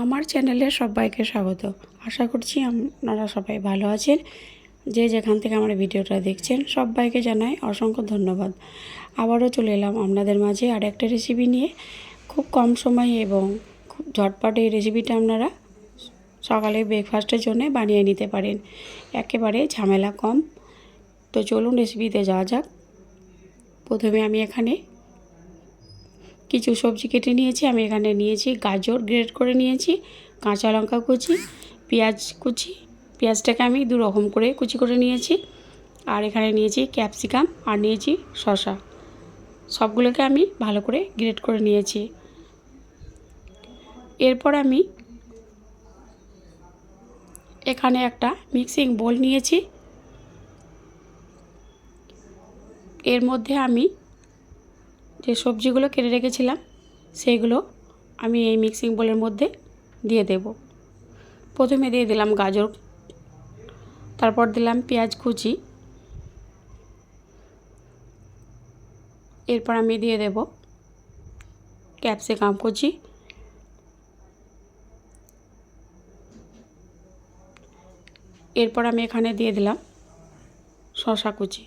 আমার চ্যানেলে সবাইকে স্বাগত। আশা করছি আপনারা সবাই ভালো আছেন। যে যেখান থেকে আমার ভিডিওটা দেখছেন সবাইকে জানাই অসংখ্য ধন্যবাদ। আবারও চলে এলাম আপনাদের মাঝে আর একটা রেসিপি নিয়ে। খুব কম সময়ে এবং খুব ঝটপট এই রেসিপিটা আপনারা সকালে ব্রেকফাস্টের জন্য বানিয়ে নিতে পারেন, একেবারে ঝামেলা কম। তো চলুন রেসিপিতে যাওয়া যাক। প্রথমে আমি এখানে কিছু সবজি কেটে নিয়েছি। আমি এখানে নিয়েছি গাজর গ্রেট করে নিয়েছি, কাঁচা লঙ্কা কুচি, পেঁয়াজ কুচি। পেঁয়াজটাকে আমি দু রকম করে কুচি করে নিয়েছি। আর এখানে নিয়েছি ক্যাপসিকাম আর নিয়েছি শসা। সবগুলোকে আমি ভালো করে গ্রেট করে নিয়েছি। এরপর আমি এখানে একটা মিক্সিং বোল নিয়েছি। এর মধ্যে আমি যে সবজিগুলো কেটে রেখেছিলাম সেইগুলো আমি এই মিক্সিং বোলের মধ্যে দিয়ে দেব। প্রথমে দিয়ে দিলাম গাজর, তারপর দিলাম পেঁয়াজ কুচি, এরপর আমি দিয়ে দেব ক্যাপসিকাম কুচি, এরপর আমি এখানে দিয়ে দিলাম শসা কুচি।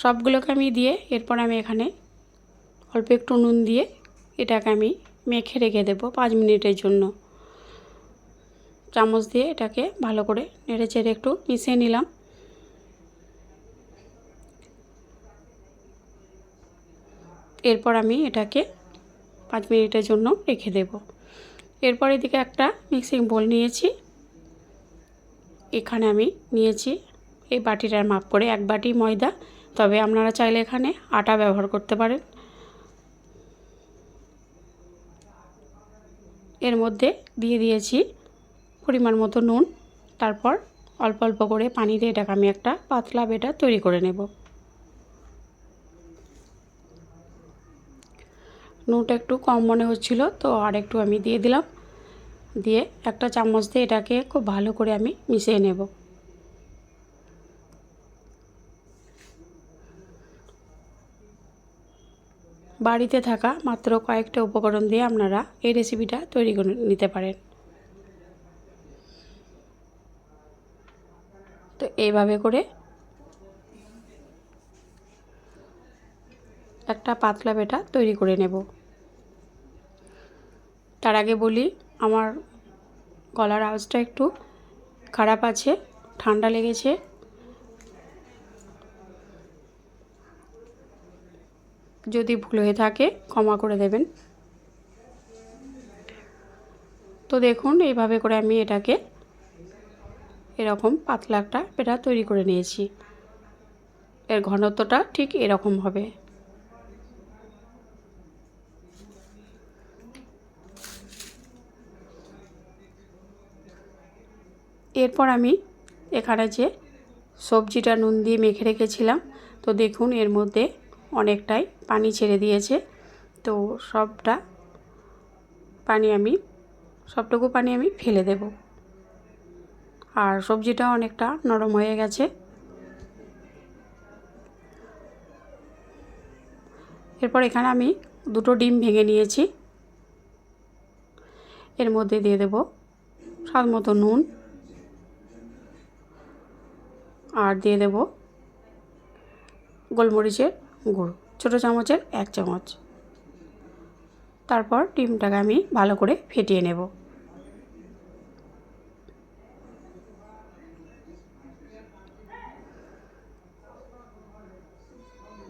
সবগুলোকে আমি দিয়ে এরপর আমি এখানে অল্প একটু নুন দিয়ে এটাকে আমি মেখে রেখে দেবো 5 মিনিটের জন্য। চামচ দিয়ে এটাকে ভালো করে নেড়ে চেড়ে একটু মিশিয়ে নিলাম। এরপর আমি এটাকে 5 মিনিটের জন্য রেখে দেব। এরপর এদিকে একটা মিক্সিং বোল নিয়েছি। এখানে আমি নিয়েছি এই বাটিটার মাপ করে 1 বাটি ময়দা, তবে আপনারা চাইলে এখানে আটা ব্যবহার করতে পারেন। এর মধ্যে দিয়ে দিয়েছি পরিমাণ মতো নুন, তারপর অল্প অল্প করে পানি দিয়ে এটাকে আমি একটা পাতলা ব্যাটার তৈরি করে নেব। নুনটা একটু কম মনে হচ্ছিল, তো আর একটু আমি দিয়ে দিলাম। দিয়ে একটা চামচ দিয়ে এটাকে খুব ভালো করে আমি মিশিয়ে নেব। বাড়িতে থাকা মাত্র কয়েকটা উপকরণ দিয়ে আপনারা এই রেসিপিটা তৈরি করে নিতে পারেন। তো এইভাবে করে একটা পাতলা ব্যাটার তৈরি করে নেব। তার আগে বলি, আমার গলার আওয়াজটা একটু খারাপ আছে, ঠান্ডা লেগেছে। যদি ভুল হয়ে থাকে ক্ষমা করে দেবেন। তো দেখুন এইভাবে করে আমি এটাকে এরকম পাতলা একটা ব্যাটার তৈরি করে নিয়েছি। এর ঘনত্বটা ঠিক এরকম হবে। এরপর আমি এখানে যে সবজিটা নুন দিয়ে মেখে রেখেছিলাম, তো দেখুন এর মধ্যে অনেকটাই পানি ছেড়ে দিয়েছে। তো সবটুকু পানি আমি ফেলে দেব। আর সবজিটা অনেকটা নরম হয়ে গেছে। এরপর এখানে আমি 2টো ডিম ভেঙে নিয়েছি। এর মধ্যে দিয়ে দেব স্বাদ মতো নুন, আর দিয়ে দেব গোলমরিচের গুঁড়ো, ছোটো চামচের 1 চামচ। তারপর ডিমটাকে আমি ভালো করে ফেটিয়ে নেব।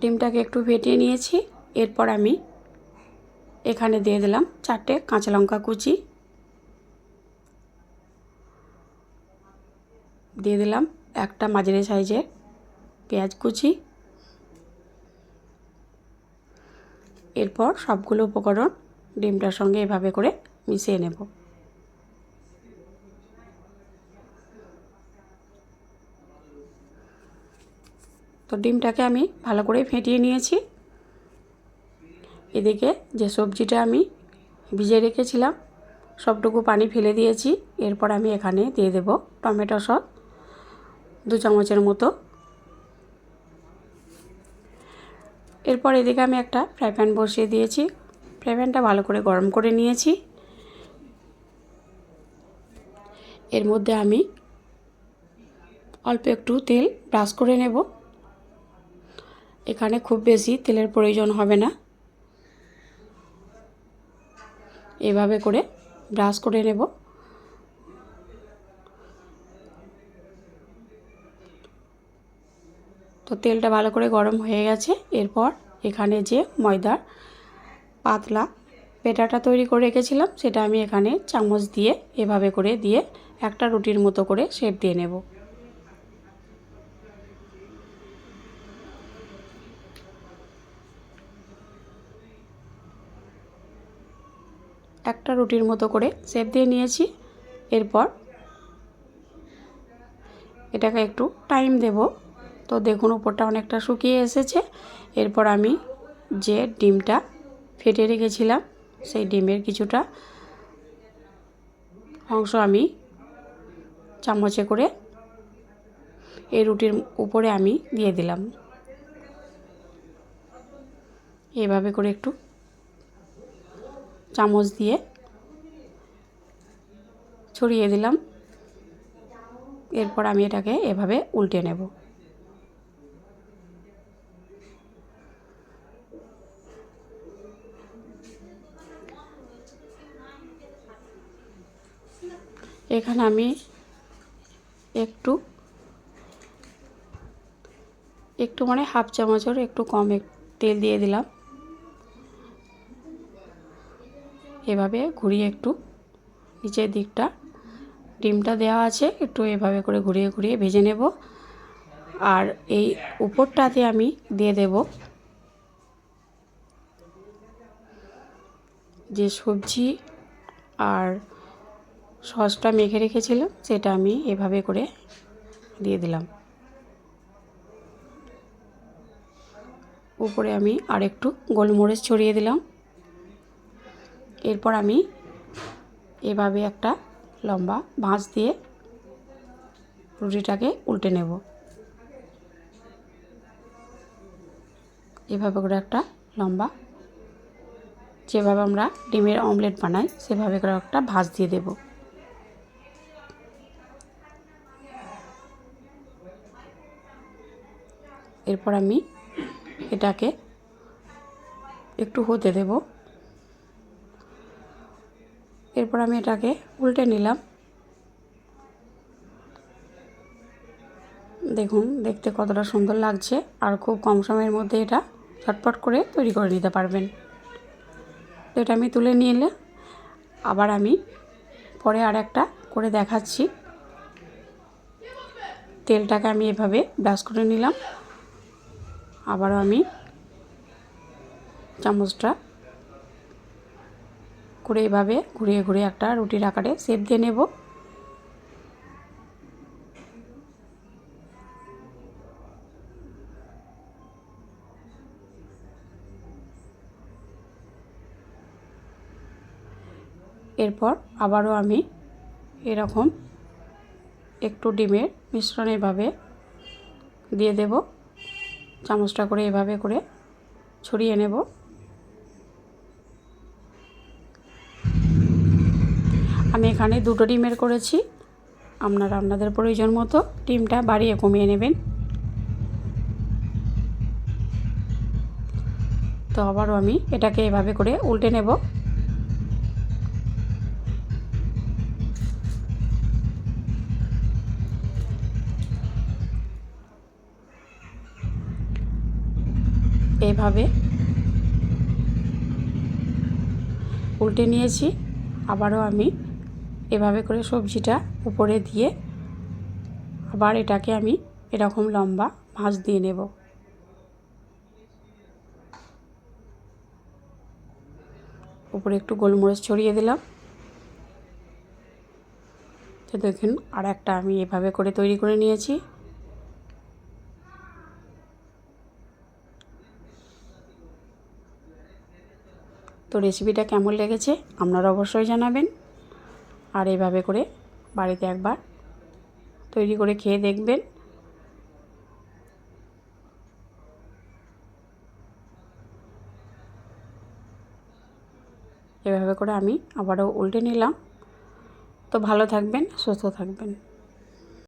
ডিমটাকে একটু ফেটিয়ে নিয়েছি। এরপর আমি এখানে দিয়ে দিলাম 4টে কাঁচা লঙ্কা কুচি, দিয়ে দিলাম একটা মাঝারি সাইজের পেঁয়াজ কুচি। এরপর সবগুলো উপকরণ ডিমটার সঙ্গে এভাবে করে মিশিয়ে নেব। তো ডিমটাকে আমি ভালো করে ফেটিয়ে নিয়েছি। এদিকে যে সবজিটা আমি ভিজিয়ে রেখেছিলাম সবটুকু পানি ফেলে দিয়েছি। এরপর আমি এখানে দিয়ে দেব টমেটো সস 2 চামচের মতো। এরপর এদিকে আমি একটা ফ্রাই প্যান বসিয়ে দিয়েছি। ফ্রাই প্যানটা ভালো করে গরম করে নিয়েছি। এর মধ্যে আমি অল্প একটু তেল ব্রাশ করে নেব। এখানে খুব বেশি তেলের প্রয়োজন হবে না, এভাবে করে ব্রাশ করে নেব। তো তেলটা ভালো করে গরম হয়ে গেছে। এরপর এখানে যে ময়দার পাতলা পেটাটা তৈরি করে রেখেছিলাম সেটা আমি এখানে চামচ দিয়ে এভাবে করে দিয়ে একটা রুটির মতো করে শেপ দিয়ে নেব। একটা রুটির মতো করে শেপ দিয়ে নিয়েছি। এরপর এটাকে একটু টাইম দেব। তো দেখুন উপরটা অনেকটা শুকিয়ে এসেছে। এরপর আমি যে ডিমটা ফেটে রেখেছিলাম সেই ডিমের কিছুটা অংশ আমি চামচে করে এই রুটির উপরে আমি দিয়ে দিলাম। এভাবে করে একটু চামচ দিয়ে ছড়িয়ে দিলাম। এরপর আমি এটাকে এভাবে উল্টে নেব। এখানে আমি একটু মানে হাফ চামচের একটু কম তেল দিয়ে দিলাম। এভাবে ঘুরিয়ে একটু নিচের দিকটা ডিমটা দেওয়া আছে একটু এভাবে করে ঘুরিয়ে ঘুরিয়ে ভেজে নেব। আর এই উপরটাতে আমি দিয়ে দেব যে সবজি আর সসটা মেখে রেখেছিলাম সেটা আমি এভাবে করে দিয়ে দিলাম। উপরে আমি আরেকটু গোলমরিচ ছড়িয়ে দিলাম। এরপর আমি এভাবে একটা লম্বা ভাঁজ দিয়ে রুটিটাকে উল্টে নেব। এভাবে করে একটা লম্বা, যেভাবে আমরা ডিমের অমলেট বানাই সেভাবে করে একটা ভাঁজ দিয়ে দেব। এরপর আমি এটাকে একটু হতে দেব। এরপর আমি এটাকে উল্টে নিলাম। দেখুন দেখতে কতটা সুন্দর লাগছে, আর খুব কম সময়ের মধ্যে এটা ঝটপট করে তৈরি করে নিতে পারবেন। তো এটা আমি তুলে নিলে আবার আমি পরে আর একটা করে দেখাচ্ছি। তেলটাকে আমি এভাবে ব্রাশ করে নিলাম। আবারও আমি চামচটা করে এভাবে ঘুরিয়ে ঘুরিয়ে একটা রুটির আকারে শেপ দিয়ে নেব। এরপর আবারও আমি এরকম একটু ডিমের মিশ্রণ এভাবে দিয়ে দেব। চামচটা করে এভাবে করে ছড়িয়ে নেব। আমি এখানে 2টো ডিমের করেছি, আপনারা আপনাদের প্রয়োজন মতো ডিমটা বাড়িয়ে কমিয়ে নেবেন। তো আবারও আমি এটাকে এভাবে করে উল্টে নেব। এইভাবে উল্টে নিয়েছি। আবারও আমি এভাবে করে সবজিটা উপরে দিয়ে আবার এটাকে আমি এরকম লম্বা ভাঁজ দিয়ে নেব। উপরে একটু গোলমরিচ ছড়িয়ে দিলাম। তো দেখুন আর একটা আমি এভাবে করে তৈরি করে নিয়েছি। তো রেসিপিটা কেমন লেগেছে আপনারা অবশ্যই জানাবেন, আর এইভাবে করে বাড়িতে একবার তৈরি করে খেয়ে দেখবেন। এভাবে করে আমি আবারও উল্টে নিলাম। তো ভালো থাকবেন, সুস্থ থাকবেন।